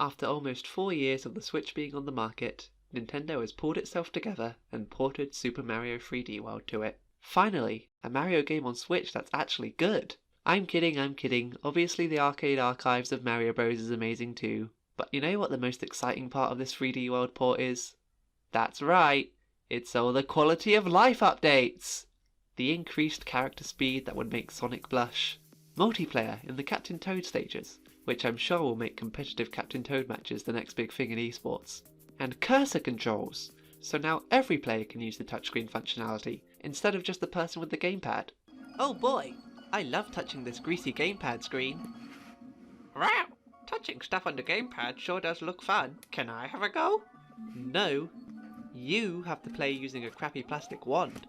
After almost 4 years of the Switch being on the market, Nintendo has pulled itself together and ported Super Mario 3D World to it. Finally, a Mario game on Switch that's actually good! I'm kidding, obviously the arcade archives of Mario Bros is amazing too, but you know what the most exciting part of this 3D World port is? That's right, it's all the quality of life updates! The increased character speed that would make Sonic blush, multiplayer in the Captain Toad stages, which I'm sure will make competitive Captain Toad matches the next big thing in esports, and cursor controls, so now every player can use the touchscreen functionality, instead of just the person with the gamepad. Oh boy, I love touching this greasy gamepad screen. Wow, touching stuff on the gamepad sure does look fun. Can I have a go? No, you have to play using a crappy plastic wand.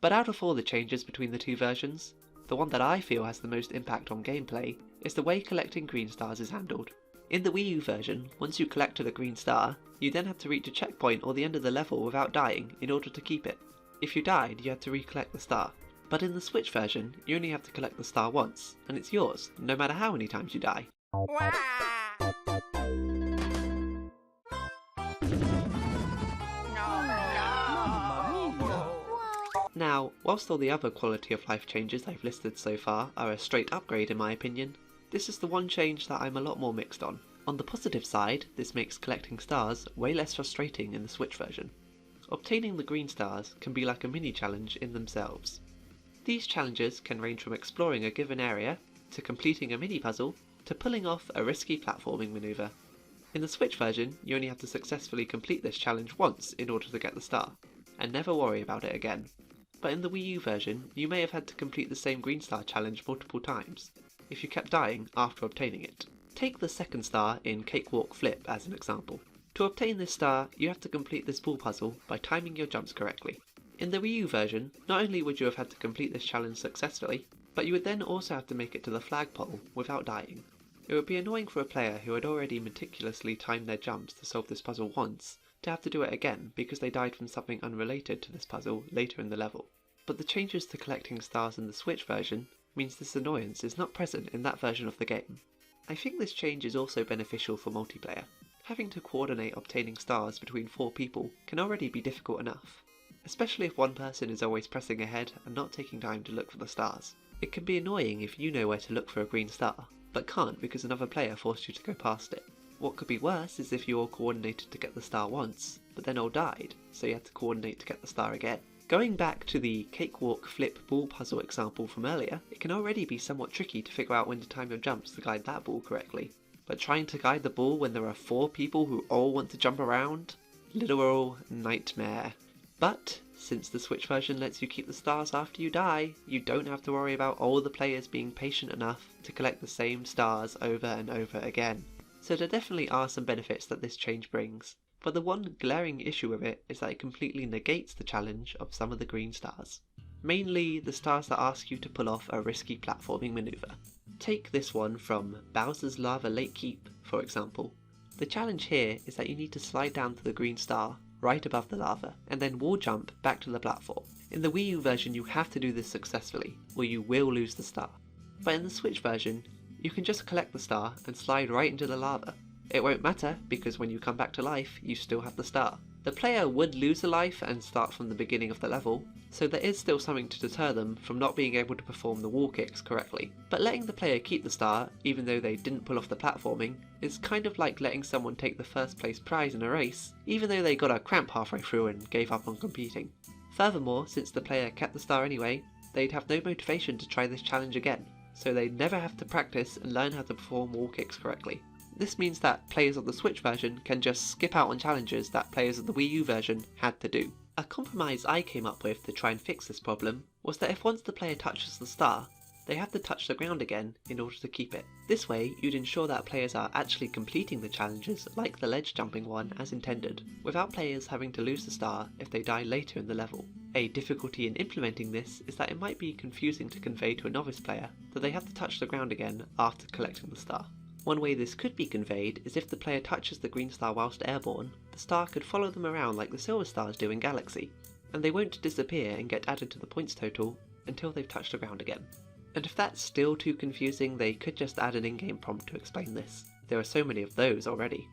But out of all the changes between the two versions, the one that I feel has the most impact on gameplay is the way collecting green stars is handled. In the Wii U version, once you collected a green star, you then had to reach a checkpoint or the end of the level without dying in order to keep it. If you died, you had to recollect the star. But in the Switch version, you only have to collect the star once, and it's yours, no matter how many times you die. Now, whilst all the other quality of life changes I've listed so far are a straight upgrade in my opinion, this is the one change that I'm a lot more mixed on. On the positive side, this makes collecting stars way less frustrating in the Switch version. Obtaining the green stars can be like a mini challenge in themselves. These challenges can range from exploring a given area, to completing a mini puzzle, to pulling off a risky platforming maneuver. In the Switch version, you only have to successfully complete this challenge once in order to get the star, and never worry about it again. But in the Wii U version, you may have had to complete the same green star challenge multiple times, if you kept dying after obtaining it. Take the second star in Cakewalk Flip as an example. To obtain this star, you have to complete this ball puzzle by timing your jumps correctly. In the Wii U version, not only would you have had to complete this challenge successfully, but you would then also have to make it to the flagpole without dying. It would be annoying for a player who had already meticulously timed their jumps to solve this puzzle once, to have to do it again because they died from something unrelated to this puzzle later in the level. But the changes to collecting stars in the Switch version means this annoyance is not present in that version of the game. I think this change is also beneficial for multiplayer. Having to coordinate obtaining stars between 4 people can already be difficult enough, especially if one person is always pressing ahead and not taking time to look for the stars. It can be annoying if you know where to look for a green star, but can't because another player forced you to go past it. What could be worse is if you all coordinated to get the star once, but then all died, so you had to coordinate to get the star again. Going back to the Cakewalk Flip ball puzzle example from earlier, it can already be somewhat tricky to figure out when to time your jumps to guide that ball correctly. But trying to guide the ball when there are 4 people who all want to jump around? Literal nightmare. But, since the Switch version lets you keep the stars after you die, you don't have to worry about all the players being patient enough to collect the same stars over and over again. So there definitely are some benefits that this change brings, but the one glaring issue with it is that it completely negates the challenge of some of the green stars. Mainly the stars that ask you to pull off a risky platforming maneuver. Take this one from Bowser's Lava Lake Keep, for example. The challenge here is that you need to slide down to the green star, right above the lava, and then wall jump back to the platform. In the Wii U version you have to do this successfully, or you will lose the star. But in the Switch version, you can just collect the star and slide right into the lava. It won't matter, because when you come back to life, you still have the star. The player would lose a life and start from the beginning of the level, so there is still something to deter them from not being able to perform the wall kicks correctly. But letting the player keep the star, even though they didn't pull off the platforming, is kind of like letting someone take the first place prize in a race, even though they got a cramp halfway through and gave up on competing. Furthermore, since the player kept the star anyway, they'd have no motivation to try this challenge again, so they'd never have to practice and learn how to perform wall kicks correctly. This means that players of the Switch version can just skip out on challenges that players of the Wii U version had to do. A compromise I came up with to try and fix this problem was that if once the player touches the star, they have to touch the ground again in order to keep it. This way, you'd ensure that players are actually completing the challenges like the ledge jumping one as intended, without players having to lose the star if they die later in the level. A difficulty in implementing this is that it might be confusing to convey to a novice player that they have to touch the ground again after collecting the star. One way this could be conveyed is if the player touches the green star whilst airborne, the star could follow them around like the silver stars do in Galaxy, and they won't disappear and get added to the points total until they've touched the ground again. And if that's still too confusing, they could just add an in-game prompt to explain this. There are so many of those already.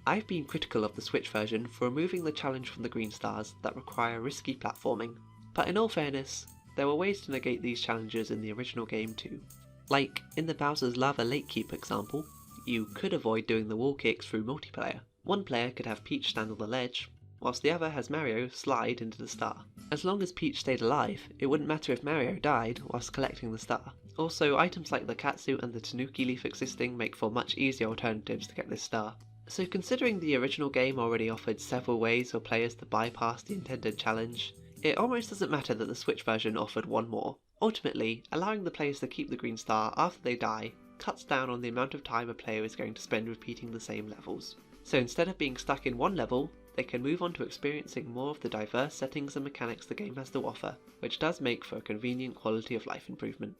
I've been critical of the Switch version for removing the challenge from the green stars that require risky platforming, but in all fairness, there were ways to negate these challenges in the original game too. Like, in the Bowser's Lava Lake Keep example, you could avoid doing the wall kicks through multiplayer. One player could have Peach stand on the ledge, whilst the other has Mario slide into the star. As long as Peach stayed alive, it wouldn't matter if Mario died whilst collecting the star. Also, items like the catsuit and the Tanuki leaf existing make for much easier alternatives to get this star. So considering the original game already offered several ways for players to bypass the intended challenge, it almost doesn't matter that the Switch version offered one more. Ultimately, allowing the players to keep the green star after they die cuts down on the amount of time a player is going to spend repeating the same levels. So instead of being stuck in one level, they can move on to experiencing more of the diverse settings and mechanics the game has to offer, which does make for a convenient quality of life improvement.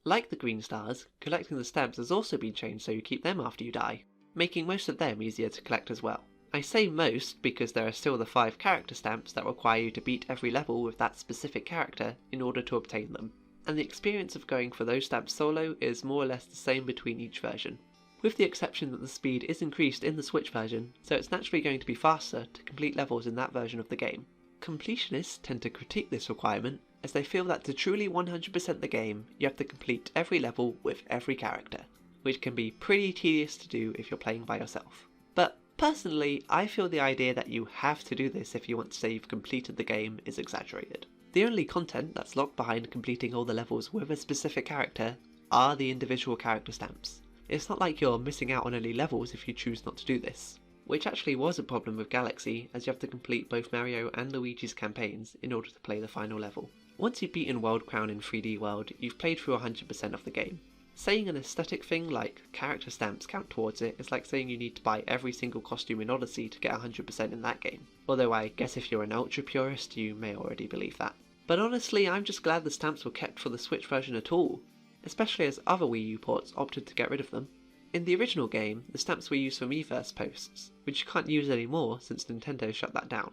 Like the green stars, collecting the stamps has also been changed so you keep them after you die, making most of them easier to collect as well. I say most because there are still the 5 character stamps that require you to beat every level with that specific character in order to obtain them, and the experience of going for those stamps solo is more or less the same between each version, with the exception that the speed is increased in the Switch version, so it's naturally going to be faster to complete levels in that version of the game. Completionists tend to critique this requirement, as they feel that to truly 100% the game, you have to complete every level with every character, which can be pretty tedious to do if you're playing by yourself. But personally, I feel the idea that you have to do this if you want to say you've completed the game is exaggerated. The only content that's locked behind completing all the levels with a specific character are the individual character stamps. It's not like you're missing out on any levels if you choose not to do this, which actually was a problem with Galaxy, as you have to complete both Mario and Luigi's campaigns in order to play the final level. Once you've beaten World Crown in 3D World, you've played through 100% of the game. Saying an aesthetic thing like character stamps count towards it is like saying you need to buy every single costume in Odyssey to get 100% in that game. Although I guess if you're an ultra purist, you may already believe that. But honestly, I'm just glad the stamps were kept for the Switch version at all, especially as other Wii U ports opted to get rid of them. In the original game, the stamps were used for Miiverse posts, which you can't use anymore since Nintendo shut that down.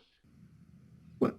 What?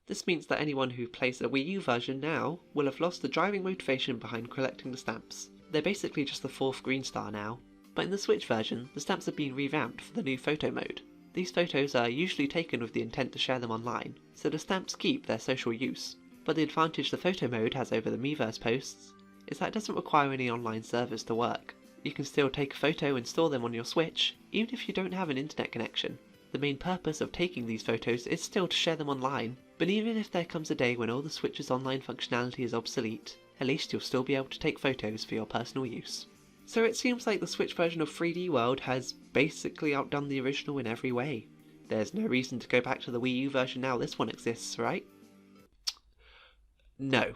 This means that anyone who plays a Wii U version now will have lost the driving motivation behind collecting the stamps. They're basically just the 4th green star now, but in the Switch version, the stamps have been revamped for the new photo mode. These photos are usually taken with the intent to share them online, so the stamps keep their social use. But the advantage the photo mode has over the Miiverse posts is that it doesn't require any online servers to work. You can still take a photo and store them on your Switch, even if you don't have an internet connection. The main purpose of taking these photos is still to share them online, but even if there comes a day when all the Switch's online functionality is obsolete, at least you'll still be able to take photos for your personal use. So it seems like the Switch version of 3D World has basically outdone the original in every way. There's no reason to go back to the Wii U version now this one exists, right? No.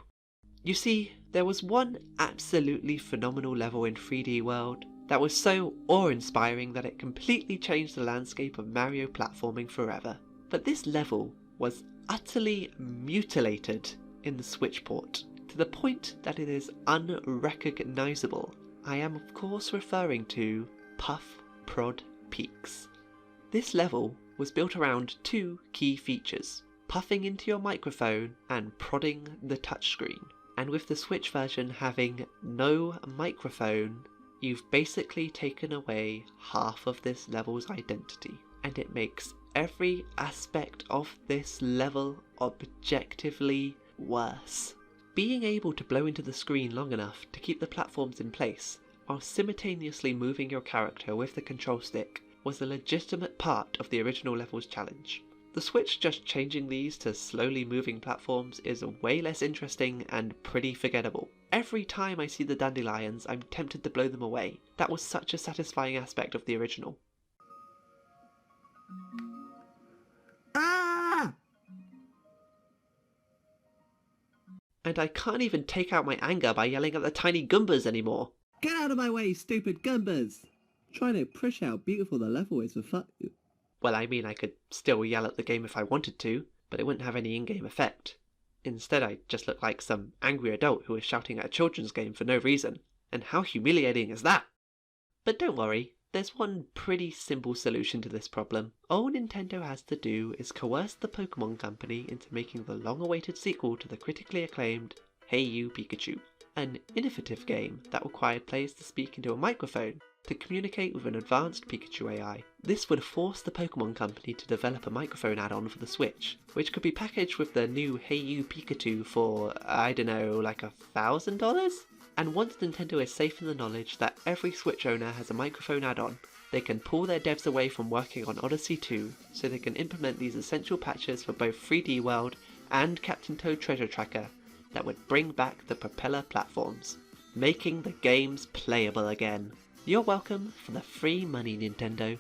You see, there was one absolutely phenomenal level in 3D World that was so awe-inspiring that it completely changed the landscape of Mario platforming forever. But this level was utterly mutilated in the Switch port, to the point that it is unrecognisable. I am of course referring to Puff Prod Peaks. This level was built around 2 key features: puffing into your microphone and prodding the touchscreen. And with the Switch version having no microphone, you've basically taken away half of this level's identity, and it makes every aspect of this level objectively worse. Being able to blow into the screen long enough to keep the platforms in place while simultaneously moving your character with the control stick was a legitimate part of the original level's challenge. The Switch just changing these to slowly moving platforms is way less interesting and pretty forgettable. Every time I see the dandelions, I'm tempted to blow them away. That was such a satisfying aspect of the original. Ah! And I can't even take out my anger by yelling at the tiny Goombas anymore. Get out of my way, stupid Goombas! Trying to push how beautiful the level is for fun. Well, I mean, I could still yell at the game if I wanted to, but it wouldn't have any in-game effect. Instead, I just look like some angry adult who is shouting at a children's game for no reason. And how humiliating is that? But don't worry, There's one pretty simple solution to this problem. All Nintendo has to do is coerce the Pokemon Company into making the long-awaited sequel to the critically acclaimed Hey You Pikachu, an innovative game that required players to speak into a microphone to communicate with an advanced Pikachu AI. This would force the Pokemon Company to develop a microphone add-on for the Switch, which could be packaged with the new Hey You Pikachu for, I don't know, like $1,000? And once Nintendo is safe in the knowledge that every Switch owner has a microphone add-on, they can pull their devs away from working on Odyssey 2 so they can implement these essential patches for both 3D World and Captain Toad Treasure Tracker that would bring back the Propeller platforms, making the games playable again. You're welcome for the free money, Nintendo.